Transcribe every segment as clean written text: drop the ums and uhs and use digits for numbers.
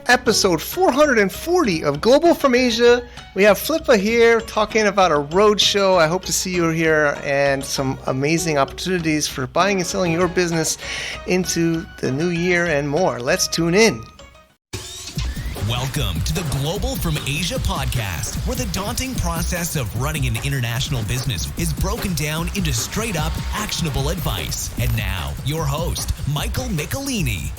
episode 440 of Global from Asia. We have Flippa here talking about a roadshow. I hope to see you here and some amazing opportunities for buying and selling your business into the new year and more. Let's tune in. Welcome to the Global from Asia podcast, where the daunting process of running an international business is broken down into straight up actionable advice. And now, your host, Michael Michelini.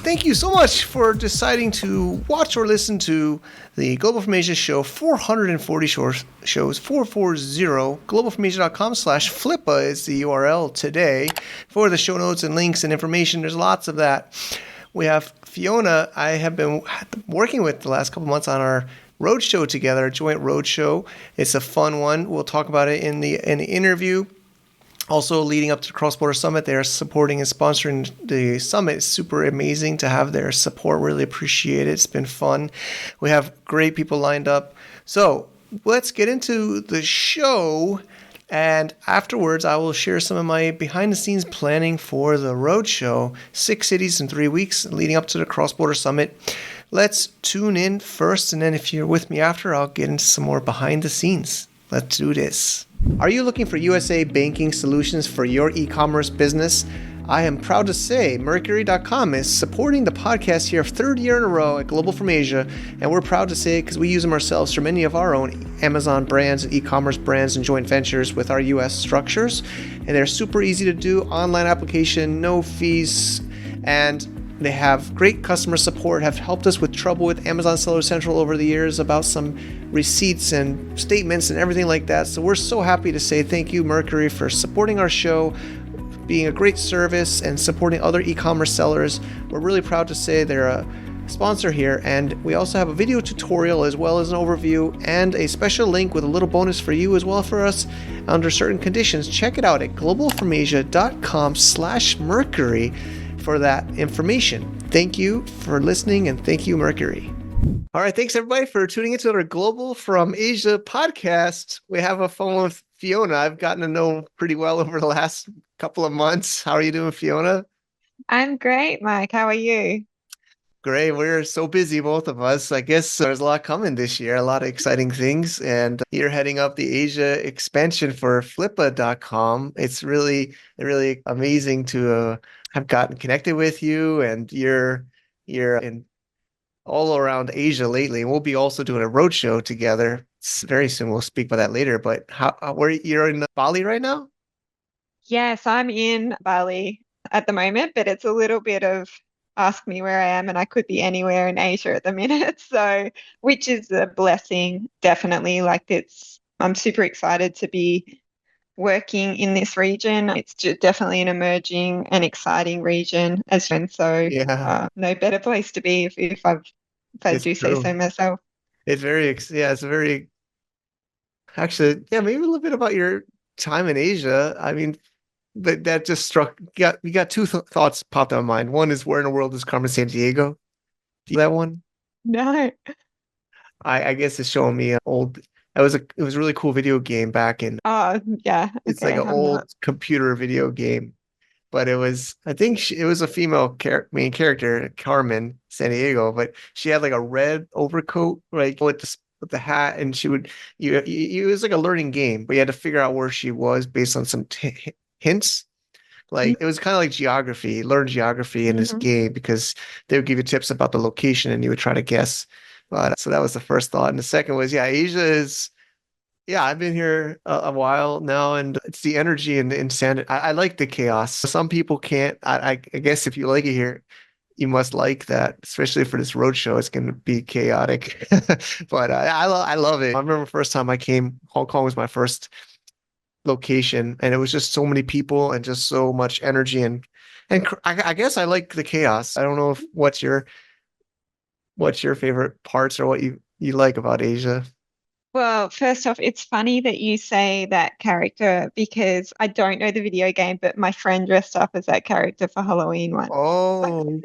Thank you so much for deciding to watch or listen to the Global from Asia show 440 shows, 440. Globalfromasia.com/Flippa is the URL today for the show notes and links and information. There's lots of that. We have Fiona, I have been working with the last couple months on our roadshow together, a joint roadshow. It's a fun one. We'll talk about it in the interview. Also, leading up to the Cross-Border Summit, they are supporting and sponsoring the summit. It's super amazing to have their support. Really appreciate it. It's been fun. We have great people lined up. So let's get into the show. And afterwards, I will share some of my behind-the-scenes planning for the roadshow. 6 cities in 3 weeks leading up to the Cross-Border Summit. Let's tune in first, and then if you're with me after, I'll get into some more behind-the-scenes. Let's do this. Are you looking for USA banking solutions for your e-commerce business? I am proud to say Mercury.com is supporting the podcast here 3rd year in a row at Global from Asia, and we're proud to say it because we use them ourselves for many of our own Amazon brands and e-commerce brands and joint ventures with our US structures, and they're super easy to do, online application, no fees, and they have great customer support, have helped us with trouble with Amazon Seller Central over the years about some receipts and statements and everything like that. So we're so happy to say thank you, Mercury, for supporting our show, being a great service, and supporting other e-commerce sellers. We're really proud to say they're a sponsor here, and we also have a video tutorial as well as an overview and a special link with a little bonus for you as well for us under certain conditions. Check it out at globalfromasia.com/Mercury for that information. Thank you for listening, and thank you, Mercury. All right, thanks everybody for tuning into our Global from Asia podcast. We have a phone with Fiona. I've gotten to know pretty well over the last couple of months. How are you doing, Fiona? I'm great, Mike. How are you? Great. We're so busy, both of us. I guess there's a lot coming this year, a lot of exciting things. And you're heading up the Asia expansion for Flippa.com. It's really, really amazing to have gotten connected with you, and you're in all around Asia lately. And we'll be also doing a roadshow together very soon. We'll speak about that later. But where you're in Bali right now? Yes, I'm in Bali at the moment, but it's a little bit of ask me where I am, and I could be anywhere in Asia at the minute. So, which is a blessing, definitely. I'm super excited to be working in this region. It's definitely an emerging and exciting region, Yeah, no better place to be if I do say so myself. It's very actually, yeah, maybe a little bit about your time in Asia. I mean, that just struck. You got two thoughts popped in my mind. One is, where in the world is Carmen Sandiego? Do you that one? No. I guess it's showing me an old. It was a really cool video game back in. Oh, yeah. It's like an old computer video game, but I think it was a female main character, Carmen Sandiego, but she had like a red overcoat, like with the hat, and she would it was like a learning game, but you had to figure out where she was based on some hints. Like, it was kind of like learn geography in this game, because they would give you tips about the location and you would try to guess. But so that was the first thought. And the second was, Asia is, I've been here a while now, and it's the energy and the insanity. I like the chaos. Some people can't. I guess if you like it here, you must like that, especially for this roadshow. It's going to be chaotic, but I love it. I remember the first time I came, Hong Kong was my first location, and it was just so many people and just so much energy, and I guess I like the chaos. I don't know what's your favorite parts, or what you like about Asia. Well, first off, it's funny that you say that character, because I don't know the video game, but my friend dressed up as that character for Halloween once. Oh,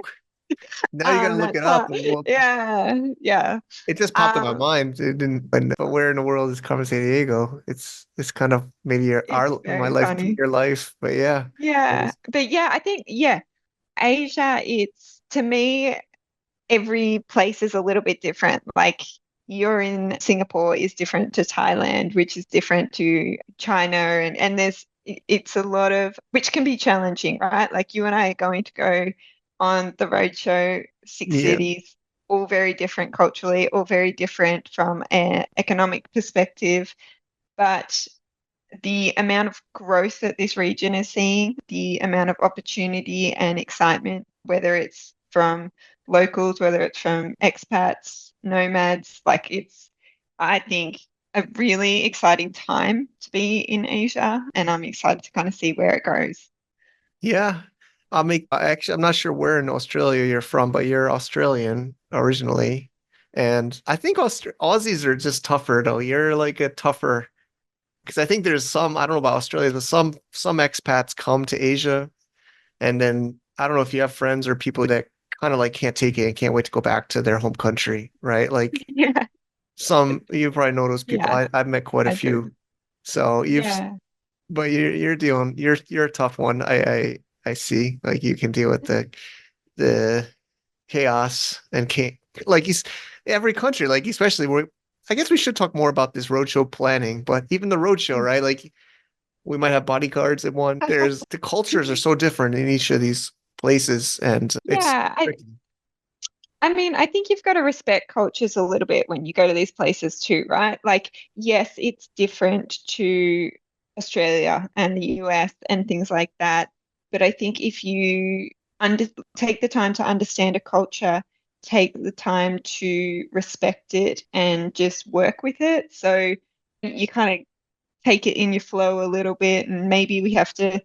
now you gotta look it up. Yeah. It just popped in my mind. It didn't. But where in the world is Carmen Sandiego? It's kind of maybe my life, funny. Your life, but yeah. Yeah, but I think Asia. It's, to me, every place is a little bit different. Like you're in Singapore is different to Thailand, which is different to China, and it's a lot of which can be challenging, right? Like you and I are going to go on the roadshow, six Yeah. cities, all very different culturally, all very different from an economic perspective, but the amount of growth that this region is seeing, the amount of opportunity and excitement, whether it's from locals, whether it's from expats, nomads, like it's, I think, a really exciting time to be in Asia, and I'm excited to kind of see where it goes. Yeah. Actually, I'm not sure where in Australia you're from, but you're Australian originally. And I think Aussies are just tougher though. You're like a tougher because I think there's some, I don't know about Australia, but some expats come to Asia and then I don't know if you have friends or people that kind of like can't take it and can't wait to go back to their home country, right? Like Yeah, some you probably know those people. yeah, I've met quite a I do. few. So Yeah. but you're a tough one. I see. Like you can deal with the chaos and can't like he's every country, like especially where I guess we should talk more about this roadshow planning, but even the roadshow, right? Like we might have bodyguards at one. There's the cultures are so different in each of these places, and it's Yeah, tricky. I mean, I think you've got to respect cultures a little bit when you go to these places too, right? Like, yes, it's different to Australia and the US and things like that. But I think if you under take the time to understand a culture, take the time to respect it and just work with it. So you kind of take it in your flow a little bit, and maybe we have to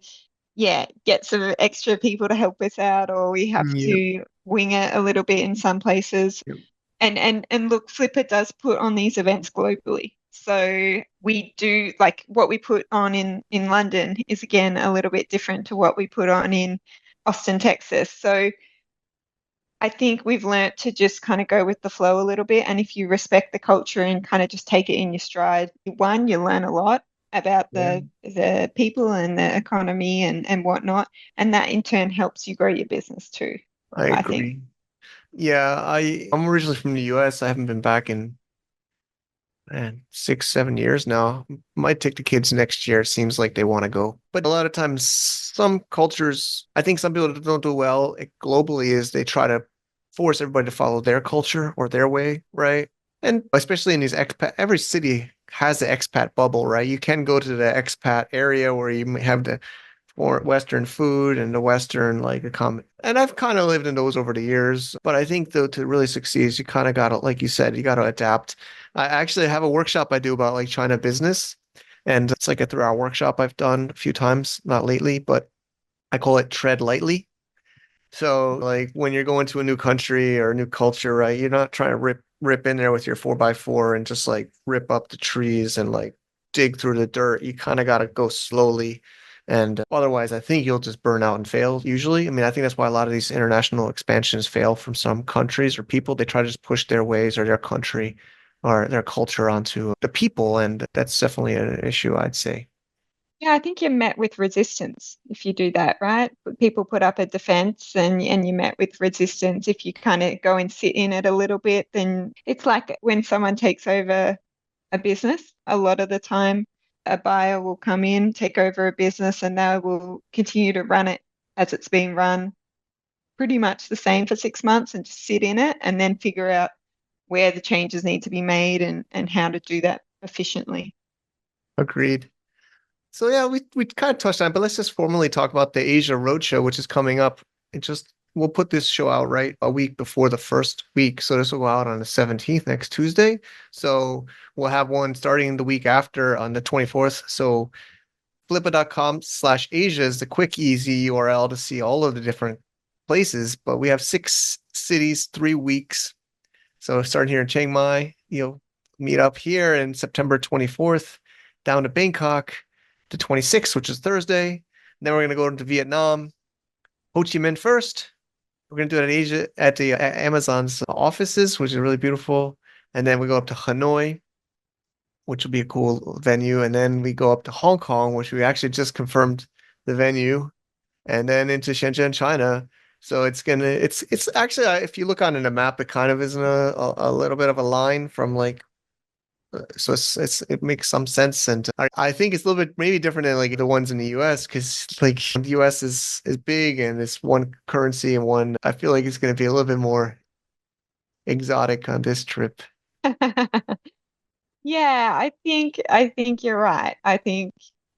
yeah, get some extra people to help us out, or we have Yep. to wing it a little bit in some places. Yep. And look, Flipper does put on these events globally. So we do like what we put on in London is again a little bit different to what we put on in Austin, Texas. So I think we've learnt to just kind of go with the flow a little bit. And if you respect the culture and kind of just take it in your stride, one, you learn a lot about Yeah, the people and the economy and whatnot. And that in turn helps you grow your business too, I I think. agree. Yeah, I'm originally from the US. I haven't been back in man, 6, 7 years now. Might take the kids next year. It seems like they want to go. But a lot of times, some cultures, I think some people that don't do well globally is they try to force everybody to follow their culture or their way, right? And especially in these expat, every city has the expat bubble, right? You can go to the expat area where you may have the more Western food and the Western like a and I've kind of lived in those over the years, but I think though to really succeed, you kind of got to, like you said, you got to adapt. I actually have a workshop I do about like China business, and it's like a 3 hour workshop I've done a few times, not lately, but I call it tread lightly. So like when you're going to a new country or a new culture, right? You're not trying to rip in there with your 4x4 and just like rip up the trees and like dig through the dirt. You kind of got to go slowly. And otherwise, I think you'll just burn out and fail usually. I mean, I think that's why a lot of these international expansions fail from some countries or people. They try to just push their ways or their country or their culture onto the people. And that's definitely an issue, I'd say. Yeah, I think you're met with resistance if you do that, right? People put up a defense and you met with resistance. If you kind of go and sit in it a little bit, then it's like when someone takes over a business, a lot of the time a buyer will come in, take over a business, and they will continue to run it as it's been run pretty much the same for 6 months and just sit in it and then figure out where the changes need to be made and how to do that efficiently. Agreed. So yeah, we kind of touched on it, but let's just formally talk about the Asia Roadshow, which is coming up. It just we'll put this show out right a week before the first week. So this will go out on the 17th, next Tuesday. So we'll have one starting the week after on the 24th. So flippa.com/Asia is the quick, easy URL to see all of the different places. But we have 6 cities, 3 weeks. So starting here in Chiang Mai, you'll meet up here in September 24th, down to Bangkok the 26th, which is Thursday. Then we're going to go into Vietnam, Ho Chi Minh first. We're going to do it at Asia at the Amazon's offices, which is really beautiful. And then we go up to Hanoi, which will be a cool venue. And then we go up to Hong Kong, which we actually just confirmed the venue. And then into Shenzhen, China. So it's actually if you look on a map, it kind of is in a little bit of a line from like so it makes some sense, and I think it's a little bit maybe different than like the ones in the US because like the US is big and it's one currency and one. I feel like it's going to be a little bit more exotic on this trip. Yeah, I think you're right. I think,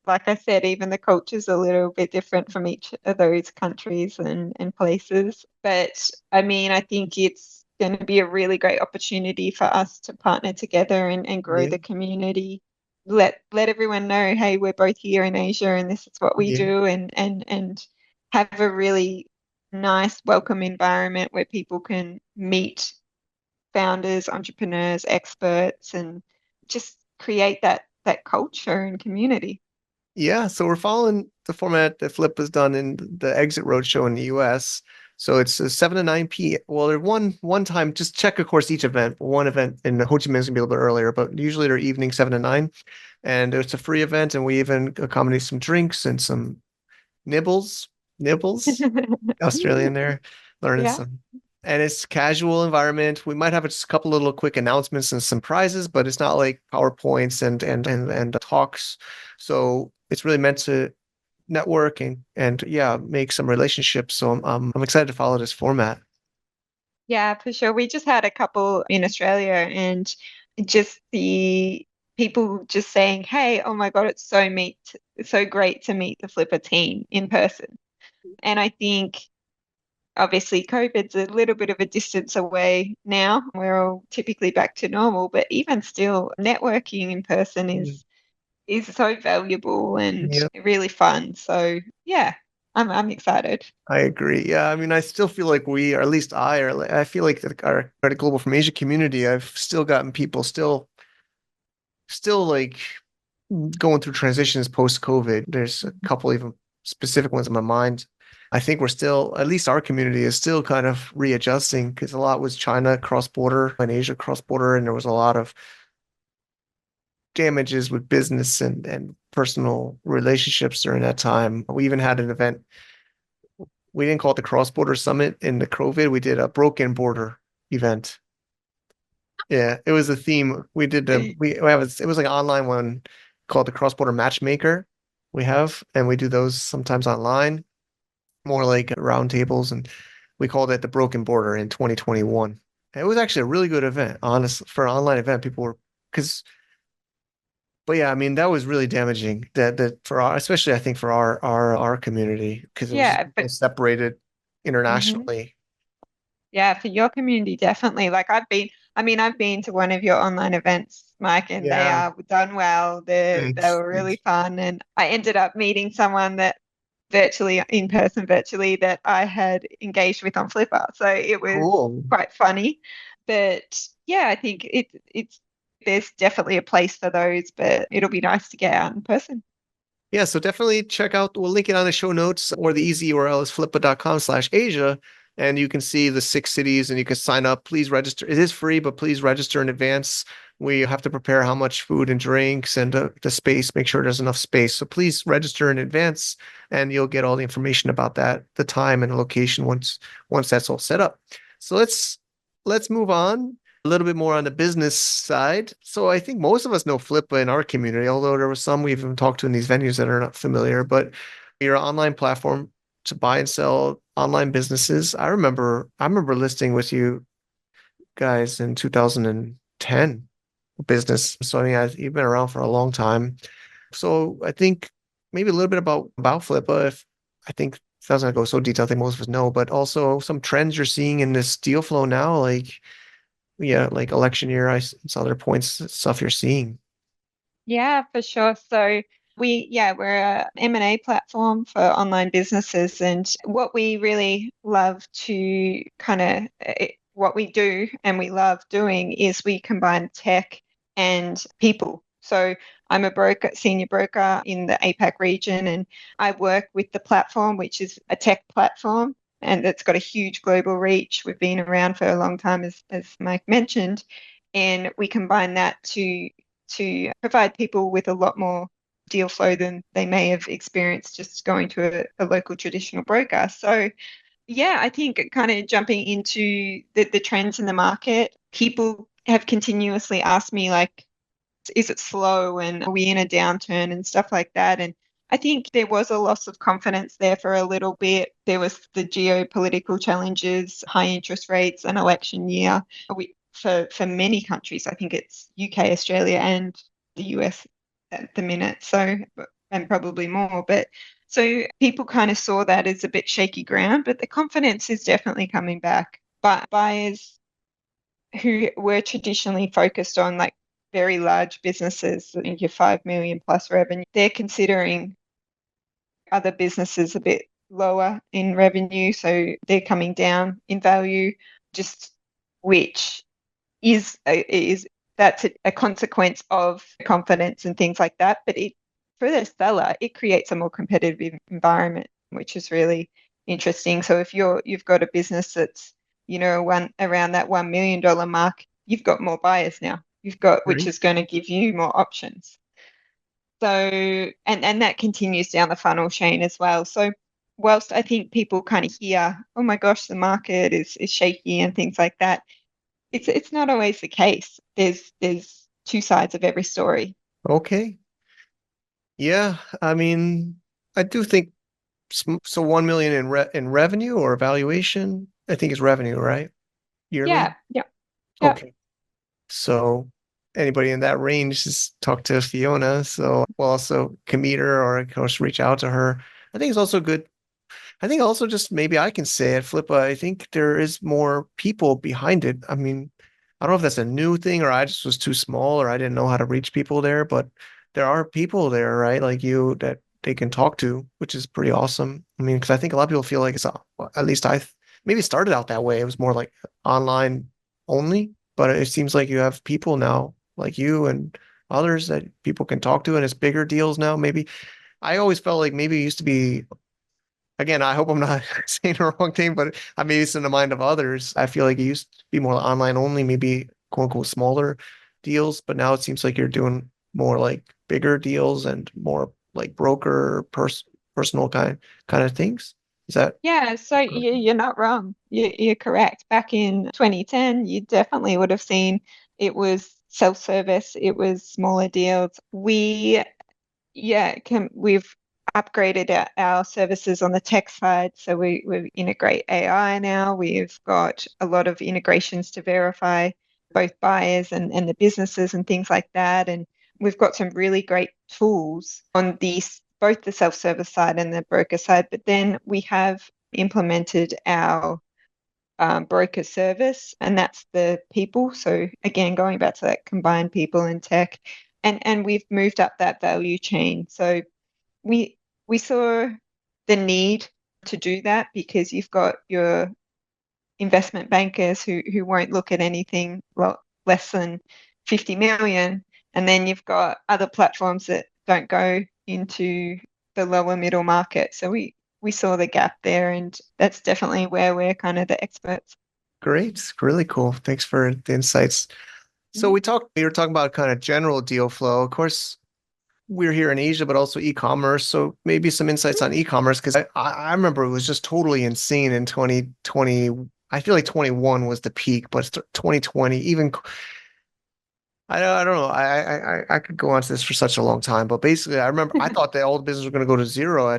like I said, even the culture's a little bit different from each of those countries and places. But I mean, I think it's going to be a really great opportunity for us to partner together and grow Yeah, the community. Let everyone know, hey, we're both here in Asia and this is what we yeah, do, and have a really nice, welcome environment where people can meet founders, entrepreneurs, experts, and just create that culture and community. yeah. So we're following the format that Flip has done in the Exit Roadshow in the US. So it's 7 to 9 p. Well, there's one time. Just check, of course, each event. One event in Ho Chi Minh is gonna be a little bit earlier, but usually they're evening 7 to 9, and it's a free event, and we even accommodate some drinks and some nibbles, nibbles, Australian there, learning Yeah. some. And it's casual environment. We might have just a couple little quick announcements and some prizes, but it's not like PowerPoints and talks. So it's really meant to network and yeah, make some relationships. So I'm excited to follow this format. Yeah, for sure. We just had a couple in Australia and just the people just saying, "Hey, oh my God, it's so great to meet the Flipper team in person." And I think obviously COVID's a little bit of a distance away now. We're all typically back to normal, but even still, networking in person is so valuable and Yeah, really fun. So yeah, I'm excited. I agree. Yeah, I mean, I still feel like we, or at least I feel like our Global from Asia community, I've still gotten people still like going through transitions post COVID. There's a couple even specific ones in my mind. I think we're still, at least our community is still kind of readjusting because a lot was China cross border and Asia cross border, and there was a lot of damages with business and personal relationships during that time. We even had an event. We didn't call it the cross border summit in the COVID. We did a broken border event. Yeah, it was a theme. We did we have it was like an online one called the Cross Border Matchmaker. We have, and we do those sometimes online, more like roundtables, and we called it the Broken Border in 2021. It was actually a really good event, honestly, for an online event. People were because, but yeah, I mean that was really damaging. That for our, especially I think for our community because it was Yeah, but separated mhm. internationally. Yeah, for your community, definitely. Like I've been to one of your online events, Mike, and they Yeah, are done well. They thanks. were Thanks. really fun, and I ended up meeting someone that virtually in person, virtually that I had engaged with on Flipper. So it was Cool. quite funny. But yeah, I think it's there's definitely a place for those, but it'll be nice to get out in person. Yeah, so definitely check out, we'll link it on the show notes, or the easy URL is flippa.com/Asia. And you can see the 6 cities and you can sign up. Please register. It is free, but please register in advance. We have to prepare how much food and drinks and the space, make sure there's enough space. So please register in advance and you'll get all the information about that, the time and the location once that's all set up. So let's move on a little bit more on the business side. So I think most of us know Flippa in our community, although there were some we've even talked to in these venues that are not familiar. But your online platform to buy and sell online businesses. I remember listing with you guys in 2010 business. So I mean, you've been around for a long time. So I think maybe a little bit about Flippa. If I think it doesn't go so detailed, I think most of us know, but also some trends you're seeing in this deal flow now, like yeah, like election year, saw other points, stuff you're seeing. Yeah, for sure. So we're a M&A platform for online businesses. And what we really love to what we do and we love doing is we combine tech and people. So I'm a senior broker in the APAC region, and I work with the platform, which is a tech platform, and it's got a huge global reach. We've been around for a long time, as Mike mentioned, and we combine that to provide people with a lot more deal flow than they may have experienced just going to a local traditional broker. So Yeah, I think kind of jumping into the trends in the market, people have continuously asked me, like, is it slow and are we in a downturn and stuff like that? And I think there was a loss of confidence there for a little bit. There was the geopolitical challenges, high interest rates, an election year. For many countries, I think it's UK, Australia, and the US at the minute. So, and probably more. But so people kind of saw that as a bit shaky ground, but the confidence is definitely coming back. But buyers who were traditionally focused on like very large businesses, I think your 5 million plus revenue, they're considering other businesses a bit lower in revenue. So they're coming down in value, just which is that's a consequence of confidence and things like that. But for the seller, it creates a more competitive environment, which is really interesting. So if you've got a business that's around that $1 million mark, you've got more buyers now. Which is going to give you more options. So and that continues down the funnel, Shane, as well. So whilst I think people kind of hear, oh my gosh, the market is shaky and things like that, it's not always the case. There's two sides of every story. Okay. Yeah, I mean, I do think so. 1 million in revenue or valuation, I think is revenue, right? Yearly. Yeah. Okay. So anybody in that range, just talk to Fiona. So we'll also can meet her or of course reach out to her. I think it's also good. I think also just maybe I can say it, Flippa. I think there is more people behind it. I mean, I don't know if that's a new thing or I just was too small or I didn't know how to reach people there, but there are people there, right? Like you that they can talk to, which is pretty awesome. I mean, because I think a lot of people feel like well, at least maybe it started out that way. It was more like online only, but it seems like you have people now like you and others that people can talk to, and it's bigger deals now. Maybe I always felt like maybe it used to be again, I hope I'm not saying the wrong thing, but I maybe it's in the mind of others. I feel like it used to be more online only, maybe quote unquote smaller deals, but now it seems like you're doing more like bigger deals and more like broker personal kind of things. Is that Yeah, so you're not wrong. You're correct. Back in 2010, you definitely would have seen it was self-service, it was smaller deals. We've upgraded our services on the tech side. So we integrate AI now. We've got a lot of integrations to verify both buyers and the businesses and things like that. And we've got some really great tools on both the self-service side and the broker side. But then we have implemented our broker service, and that's the people. So again, going back to that combined people and tech, and we've moved up that value chain. So we saw the need to do that because you've got your investment bankers who won't look at anything less than 50 million, and then you've got other platforms that don't go into the lower middle market. So we saw the gap there, and that's definitely where we're kind of the experts. great? Really cool. Thanks for the insights. So we were talking about kind of general deal flow. Of course, we're here in Asia, but also e-commerce. So maybe some insights on e-commerce because I remember it was just totally insane in 2020. I feel like 21 was the peak, but 2020, even I don't know. I could go on to this for such a long time, but basically, I remember I thought that all the business were going to go to zero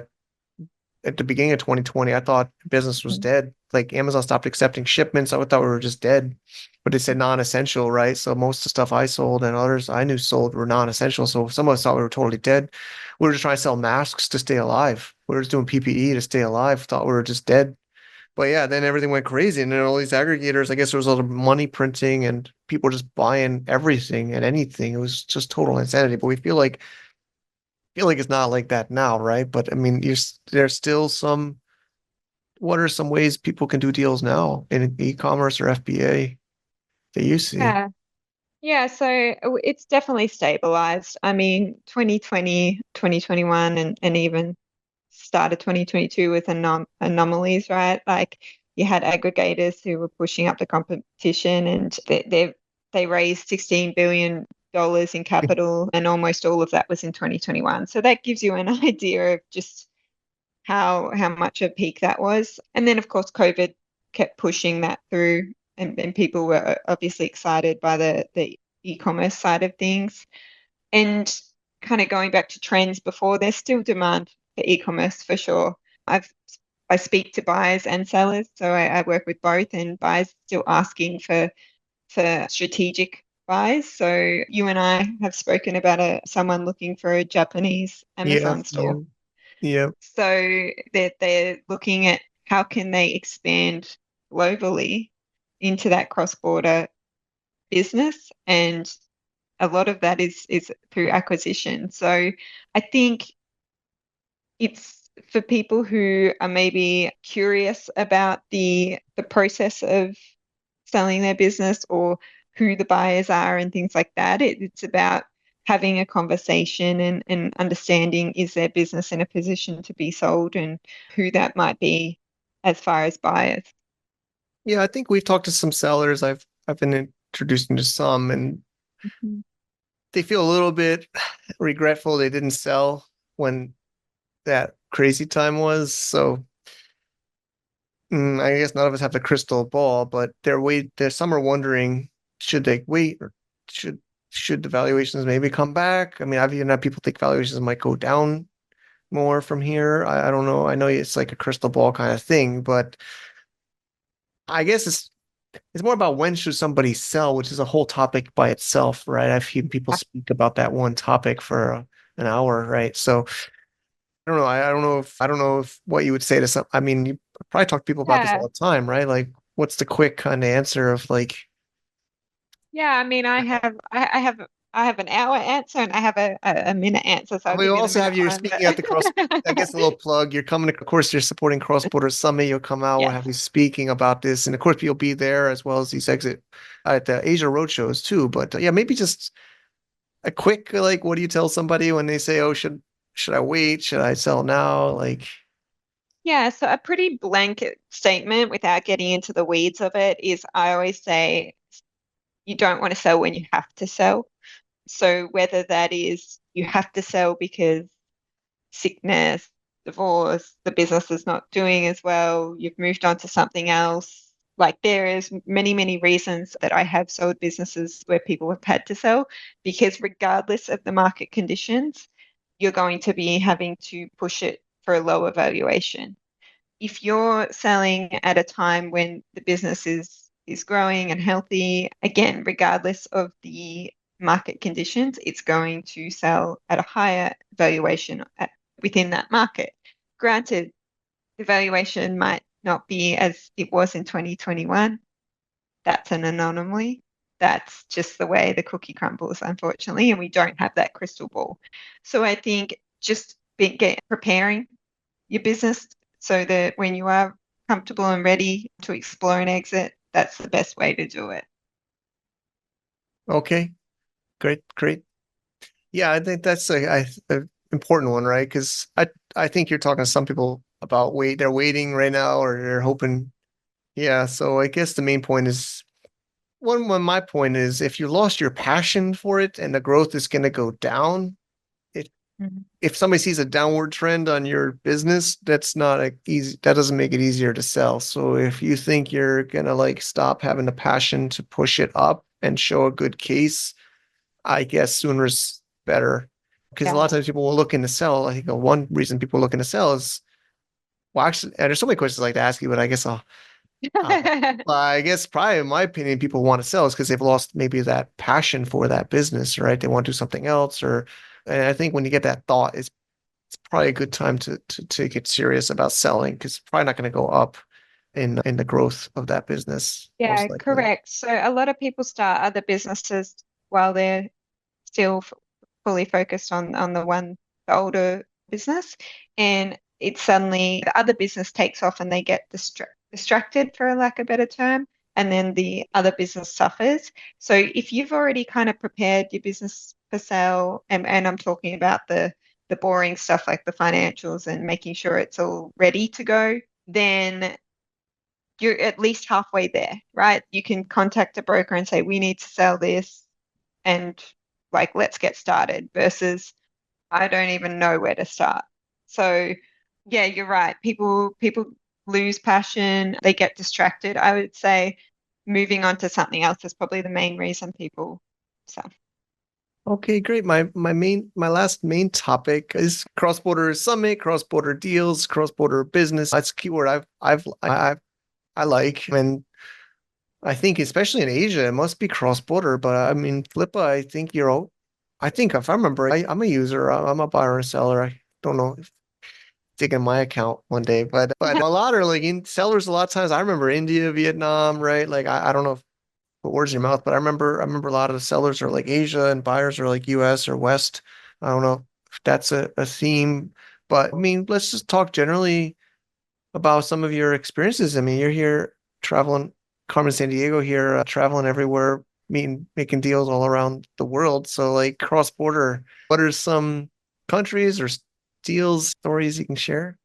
at the beginning of 2020. I thought business was dead. Like Amazon stopped accepting shipments. I thought we were just dead, but they said non-essential, right? So most of the stuff I sold and others I knew sold were non-essential. So some of us thought we were totally dead. We were just trying to sell masks to stay alive. We were just doing PPE to stay alive. Thought we were just dead. But yeah, then everything went crazy, and then all these aggregators. I guess there was a lot of money printing, and people just buying everything and anything. It was just total insanity. But we feel like it's not like that now, right? But I mean, there's still some. What are some ways people can do deals now in e-commerce or FBA that you see? Yeah. Yeah, so it's definitely stabilized. I mean, 2020, 2021, and even started 2022 with anomalies, right? Like you had aggregators who were pushing up the competition, and they raised $16 billion in capital, and almost all of that was in 2021. So that gives you an idea of just how much a peak that was. And then, of course, COVID kept pushing that through, and people were obviously excited by the e-commerce side of things. And kind of going back to trends before, there's still demand for e-commerce for sure. I speak to buyers and sellers, so I work with both, and buyers still asking for strategic buys. So you and I have spoken about someone looking for a Japanese Yeah, Amazon yeah, store. yeah. So they're looking at how can they expand globally into that cross-border business, and a lot of that is through acquisition. So I think it's for people who are maybe curious about the process of selling their business, or who the buyers are and things like that. It's about having a conversation and understanding, is their business in a position to be sold, and who that might be as far as buyers. Yeah, I think we've talked to some sellers. I've been introducing to some, and Mhm. they feel a little bit regretful they didn't sell when that crazy time was. So I guess none of us have the crystal ball, but there's some are wondering, should they wait, or should should the valuations maybe come back? I mean, I've even had people think valuations might go down more from here. I don't know. I know it's like a crystal ball kind of thing, but I guess it's more about when should somebody sell, which is a whole topic by itself, right? I've seen people speak about that one topic for an hour, right? So I don't know. I don't know if what you would say to some. I mean, you probably talk to people about this Yeah. all the time, right? Like, what's the quick kind of answer of like, Yeah, I mean, I have an hour answer, and I have a minute answer, so I'll we give you the also have minute you one. speaking at the cross. I guess a little plug. You're coming, of course, you're supporting Cross Border Summit. You'll come out. We'll Yes. have you speaking about this, and of course, you'll be there as well as these exit at the Asia roadshows too. But yeah, maybe just a quick like, what do you tell somebody when they say, "Oh, should I wait? Should I sell now?" Like, Yeah, so a pretty blanket statement without getting into the weeds of it is, I always say you don't want to sell when you have to sell. So whether that is you have to sell because sickness, divorce, the business is not doing as well, you've moved on to something else. Like, there is many, many reasons that I have sold businesses where people have had to sell, because regardless of the market conditions, you're going to be having to push it for a lower valuation. If you're selling at a time when the business is growing and healthy, again, regardless of the market conditions, it's going to sell at a higher valuation within that market. Granted, the valuation might not be as it was in 2021. That's an anomaly. That's just the way the cookie crumbles, unfortunately, and we don't have that crystal ball. So I think just preparing your business so that when you are comfortable and ready to explore an exit, that's the best way to do it. okay, great, great. Yeah, I think that's a important one, right? Because I think you're talking to some people about they're waiting right now, or they're hoping. Yeah, so I guess the main point is my point is, if you lost your passion for it and the growth is going to go down, it Mhm. if somebody sees a downward trend on your business, that's not a easy that doesn't make it easier to sell. So if you think you're gonna like stop having the passion to push it up and show a good case, I guess sooner is better. Because a lot Yeah. of times people will look in to sell. I think one reason people are looking to sell is, well, actually, and there's so many questions I'd like to ask you, but I guess well, I guess probably in my opinion, people want to sell is because they've lost maybe that passion for that business, right? They want to do something else, and I think when you get that thought, it's probably a good time to get serious about selling, because it's probably not going to go up in the growth of that business, Yeah, most likely. correct. So a lot of people start other businesses while they're still fully focused on the older business, and it suddenly the other business takes off and they get distracted, for a lack of a better term, and then the other business suffers. So if you've already kind of prepared your business for sale, and I'm talking about the boring stuff like the financials and making sure it's all ready to go, then you're at least halfway there, right? You can contact a broker and say, we need to sell this, and like, let's get started, versus I don't even know where to start. So Yeah, you're right. People lose passion, they get distracted. I would say moving on to something else is probably the main reason people. So Okay, great. My last main topic is cross-border summit, cross-border deals, cross-border business. That's a keyword I like, and I think especially in Asia, it must be cross-border. But I mean, Flippa, I think you're all. I think if I remember, I'm a user. I'm a buyer and seller. I don't know if dig in my account one day, but a lot are like in sellers. A lot of times, I remember India, Vietnam, right? Like I don't know if put words in your mouth, but I remember a lot of the sellers are like Asia and buyers are like US or West. I don't know if that's a theme, but I mean, let's just talk generally about some of your experiences. I mean, you're here traveling, Carmen San Diego here, traveling everywhere, meeting, making deals all around the world. So, like cross border, what are some countries or deals, stories you can share?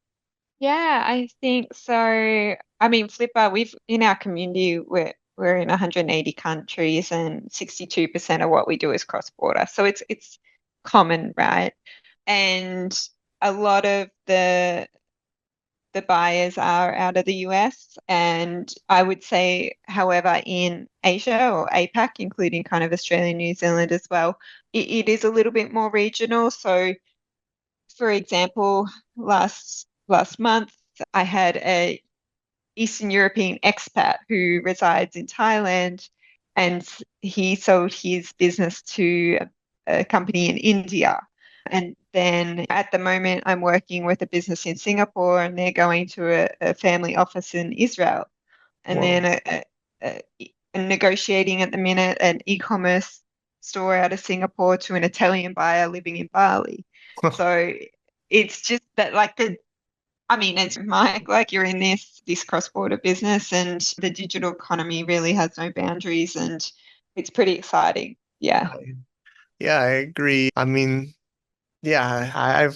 yeah, I think so. I mean, Flipper, we've in our community, we're in 180 countries and 62% of what we do is cross-border. So it's common, right? And a lot of the buyers are out of the US. And I would say, however, in Asia or APAC, including kind of Australia and New Zealand as well, it is a little bit more regional. So, for example, last month, I had a Eastern European expat who resides in Thailand, and he sold his business to a company in India. And then at the moment, I'm working with a business in Singapore, and they're going to a family office in Israel. And Whoa. then negotiating at the minute an e-commerce store out of Singapore to an Italian buyer living in Bali. So it's just that, like I mean, it's Mike, like you're in this cross-border business, and the digital economy really has no boundaries, and it's pretty exciting. Yeah. Yeah, I agree. I mean, yeah,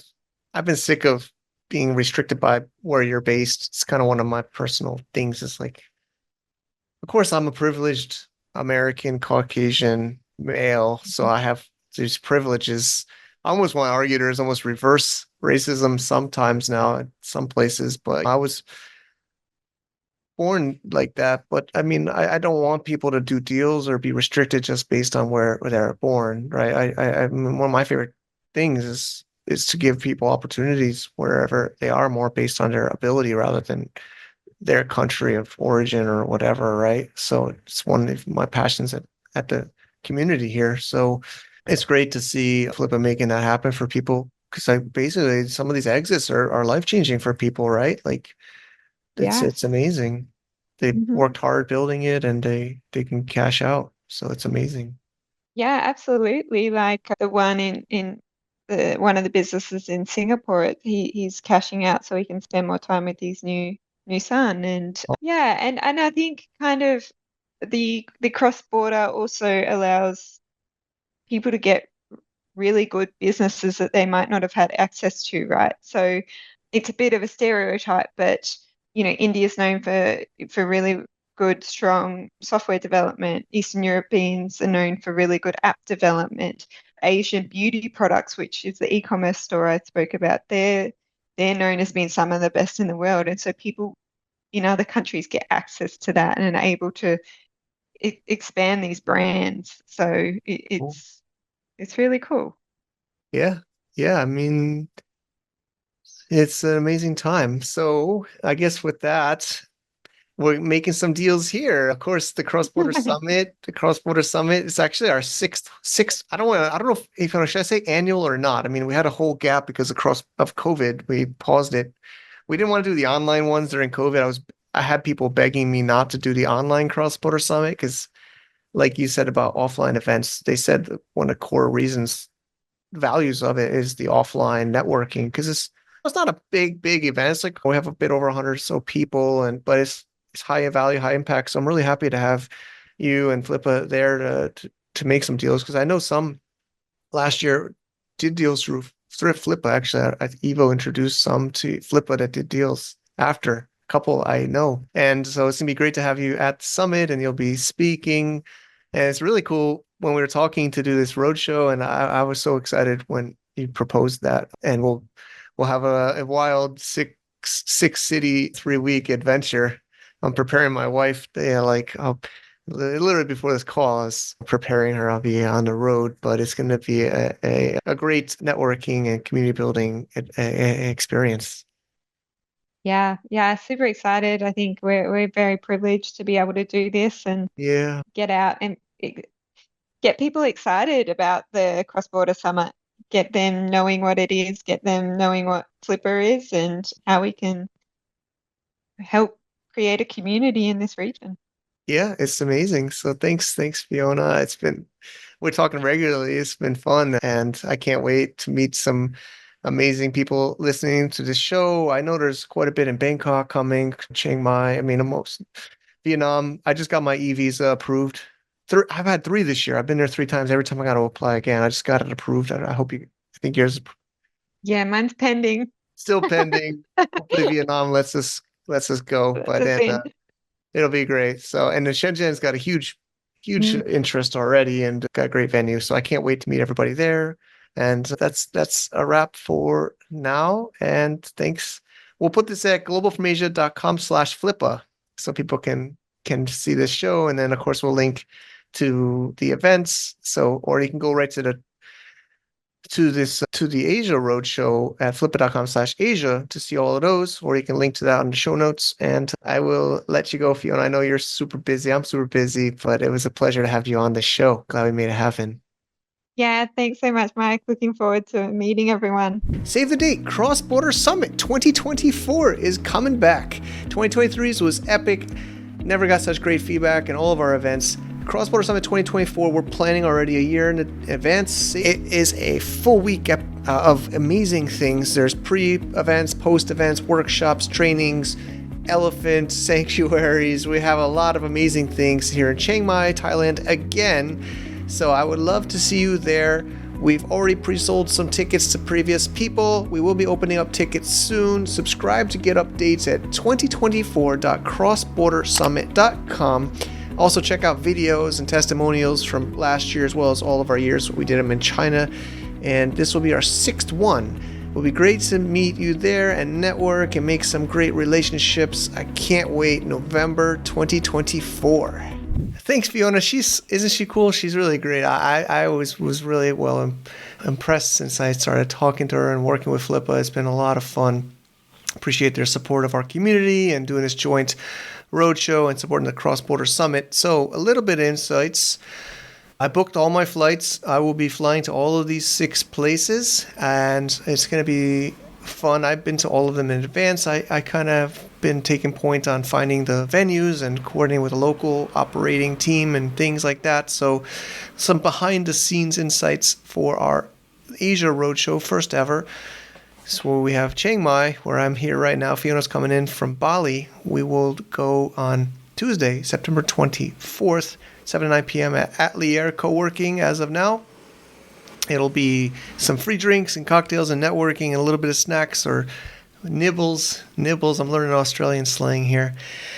I've been sick of being restricted by where you're based. It's kind of one of my personal things. It's like, of course, I'm a privileged American Caucasian male, so I have these privileges. I almost want to argue there's almost reverse racism sometimes now in some places, but I was born like that. But I mean, I don't want people to do deals or be restricted just based on where they're born, right? I mean, one of my favorite things is to give people opportunities wherever they are, more based on their ability rather than their country of origin or whatever, right? So it's one of my passions at the community here. So it's great to see Flippa making that happen for people because I basically some of these exits are life changing for people, right? Like Yes. it's amazing. They Mhm. worked hard building it and they can cash out. So it's amazing. Yeah, absolutely. Like the one in the one of the businesses in Singapore, he's cashing out so he can spend more time with his new son. And yeah, and I think kind of the cross border also allows people to get really good businesses that they might not have had access to, right? So it's a bit of a stereotype, but India's known for really good, strong software development. Eastern Europeans are known for really good app development. Asian beauty products, which is the e-commerce store I spoke about, they're known as being some of the best in the world. And so people in other countries get access to that and are able to expand these brands. So Cool. it's really cool. Yeah. Yeah. I mean, it's an amazing time. So I guess with that, we're making some deals here. Of course, the cross-border summit is actually our sixth. I don't know if should I say annual or not. I mean, we had a whole gap because of COVID. We paused it. We didn't want to do the online ones during COVID. I had people begging me not to do the online cross-border summit because, like you said about offline events, they said that one of the core reasons values of it is the offline networking because it's not a big event. It's like we have a bit over 100 or so people, and but it's high value, high impact. So I'm really happy to have you and Flippa there to make some deals because I know some last year did deals through Flippa. Actually, Evo introduced some to Flippa that did deals after a couple I know, and so it's gonna be great to have you at the summit, and you'll be speaking. And it's really cool when we were talking to do this roadshow, and I was so excited when you proposed that. And we'll have a wild six city 3 week adventure. I'm preparing my wife. Literally before this call, I was preparing her. I'll be on the road, but it's going to be a great networking and community building experience. Yeah, super excited. I think we're very privileged to be able to do this and Yeah. get out and get people excited about the cross-border summit, get them knowing what it is, get them knowing what Flipper is and how we can help create a community in this region. Yeah, it's amazing. So thanks, Fiona. We're talking regularly. It's been fun, and I can't wait to meet some amazing people listening to this show. I know there's quite a bit in Bangkok coming, Chiang Mai. I mean, almost Vietnam. I just got my e-visa approved. I've had 3 this year. I've been there 3 times. Every time I got to apply again, I just got it approved. I think yours is Yeah, mine's pending. still pending. Hopefully Vietnam lets us go, That's but a then sin. it'll be great. So, and the Shenzhen's got a huge interest already and got a great venue. So I can't wait to meet everybody there. And that's a wrap for now. And thanks. We'll put this at globalfromasia.com/flippa so people can see this show. And then of course we'll link to the events. So, or you can go right to the Asia Roadshow at flippa.com/Asia to see all of those, or you can link to that on the show notes. And I will let you go, Fiona. I know you're super busy. I'm super busy, but it was a pleasure to have you on the show. Glad we made it happen. Yeah, thanks so much, Mike. Looking forward to meeting everyone. Save the date. Cross Border Summit 2024 is coming back. 2023's was epic. Never got such great feedback in all of our events. Cross Border Summit 2024, we're planning already a year in advance. It is a full week of amazing things. There's pre-events, post-events, workshops, trainings, elephant sanctuaries. We have a lot of amazing things here in Chiang Mai, Thailand again. So I would love to see you there. We've already pre-sold some tickets to previous people. We will be opening up tickets soon. Subscribe to get updates at 2024.crossbordersummit.com. Also check out videos and testimonials from last year as well as all of our years. We did them in China, and this will be our 6th one. It will be great to meet you there and network and make some great relationships. I can't wait. November 2024. Thanks, Fiona. Isn't she cool? She's really great. I always was really impressed since I started talking to her and working with Flippa. It's been a lot of fun. Appreciate their support of our community and doing this joint roadshow and supporting the Cross Border Summit. So a little bit of insights. I booked all my flights. I will be flying to all of these 6 places, and it's going to be fun. I've been to all of them in advance. I kind of been taking point on finding the venues and coordinating with a local operating team and things like that. So some behind the scenes insights for our Asia Roadshow, first ever. So we have Chiang Mai, where I'm here right now. Fiona's coming in from Bali. We will go on Tuesday, September 24th, 7 to 9 p.m. at Atelier Co-working as of now. It'll be some free drinks and cocktails and networking and a little bit of snacks or nibbles. I'm learning Australian slang here.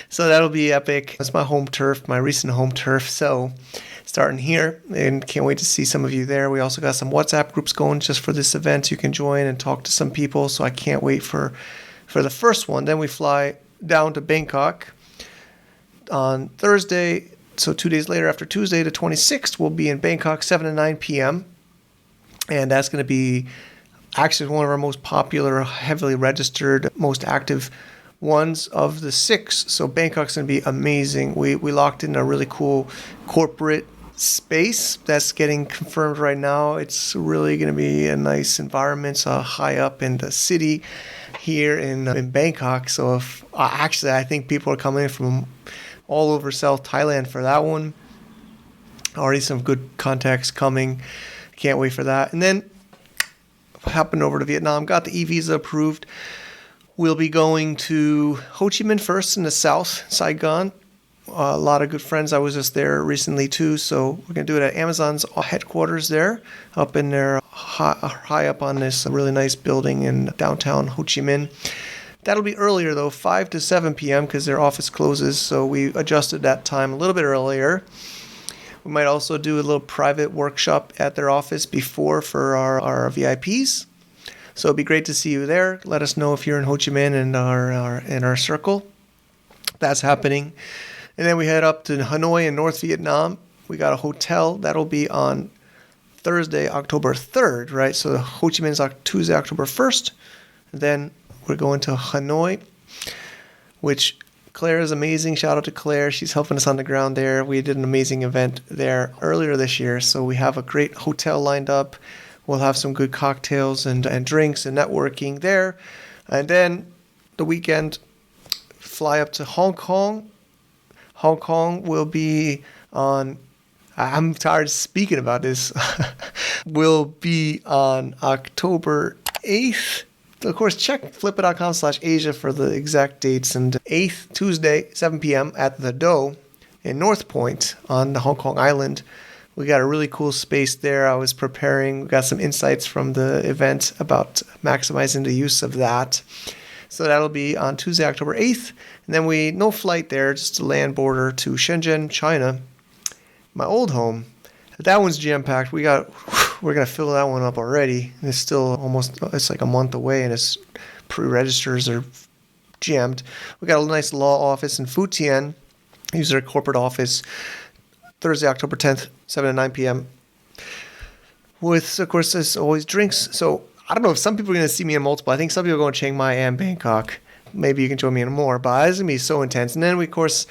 So that'll be epic. It's my home turf, my recent home turf. So starting here, and can't wait to see some of you there. We also got some WhatsApp groups going just for this event. You can join and talk to some people. So I can't wait for the first one. Then we fly down to Bangkok on Thursday. So 2 days later, after Tuesday, the 26th, we'll be in Bangkok, 7 to 9 p.m. And that's going to be actually one of our most popular, heavily registered, most active ones of the 6. So Bangkok's going to be amazing. We locked in a really cool corporate space that's getting confirmed right now. It's really going to be a nice environment, high up in the city here in Bangkok. So if actually, I think people are coming in from all over South Thailand for that one. Already some good contacts coming. Can't wait for that. And then hopping over to Vietnam, got the e-visa approved. We'll be going to Ho Chi Minh first in the south, Saigon. A lot of good friends. I was just there recently too, so we're going to do it at Amazon's headquarters there, up in there, high up on this really nice building in downtown Ho Chi Minh. That'll be earlier though, 5 to 7 p.m. because their office closes, so we adjusted that time a little bit earlier. We might also do a little private workshop at their office before for our VIPs. So it'd be great to see you there. Let us know if you're in Ho Chi Minh and in our circle. That's happening. And then we head up to Hanoi in North Vietnam. We got a hotel. That'll be on Thursday, October 3rd, right? So Ho Chi Minh is Tuesday, October 1st. Then we're going to Hanoi, which Claire is amazing. Shout out to Claire. She's helping us on the ground there. We did an amazing event there earlier this year. So we have a great hotel lined up. We'll have some good cocktails and drinks and networking there. And then the weekend, fly up to Hong Kong. Hong Kong will be on, I'm tired of speaking about this, will be on October 8th. Of course, check flippa.com/Asia for the exact dates. And 8th, Tuesday, 7 p.m. at the Doe in North Point on the Hong Kong Island. We got a really cool space there. I was preparing. We got some insights from the event about maximizing the use of that. So that'll be on Tuesday, October 8th. And then no flight there, just a land border to Shenzhen, China. My old home. That one's jam-packed. We're going to fill that one up already. It's still it's like a month away, and its pre-registers are jammed. We got a nice law office in Futian. Use our corporate office Thursday, October 10th, 7 to 9 p.m. With, of course, as always, drinks. So I don't know if some people are going to see me in multiple. I think some people are going to Chiang Mai and Bangkok. Maybe you can join me in more, but it's going to be so intense. And then we, of course,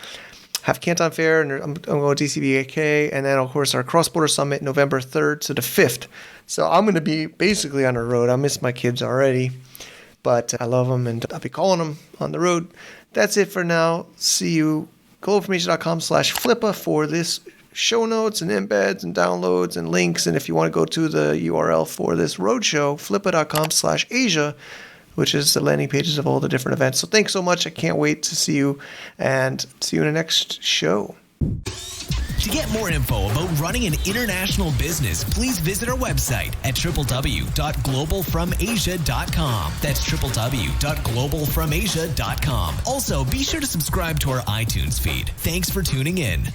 have Canton Fair, and I'm going to DCBAK, and then, of course, our Cross-Border Summit, November 3rd to the 5th. So I'm going to be basically on the road. I miss my kids already, but I love them, and I'll be calling them on the road. That's it for now. See you, globalformation.com/flippa for this show notes and embeds and downloads and links. And if you want to go to the URL for this roadshow, flippa.com/Asia, which is the landing pages of all the different events. So thanks so much. I can't wait to see you, and see you in the next show. To get more info about running an international business, please visit our website at www.globalfromasia.com. That's www.globalfromasia.com. Also, be sure to subscribe to our iTunes feed. Thanks for tuning in.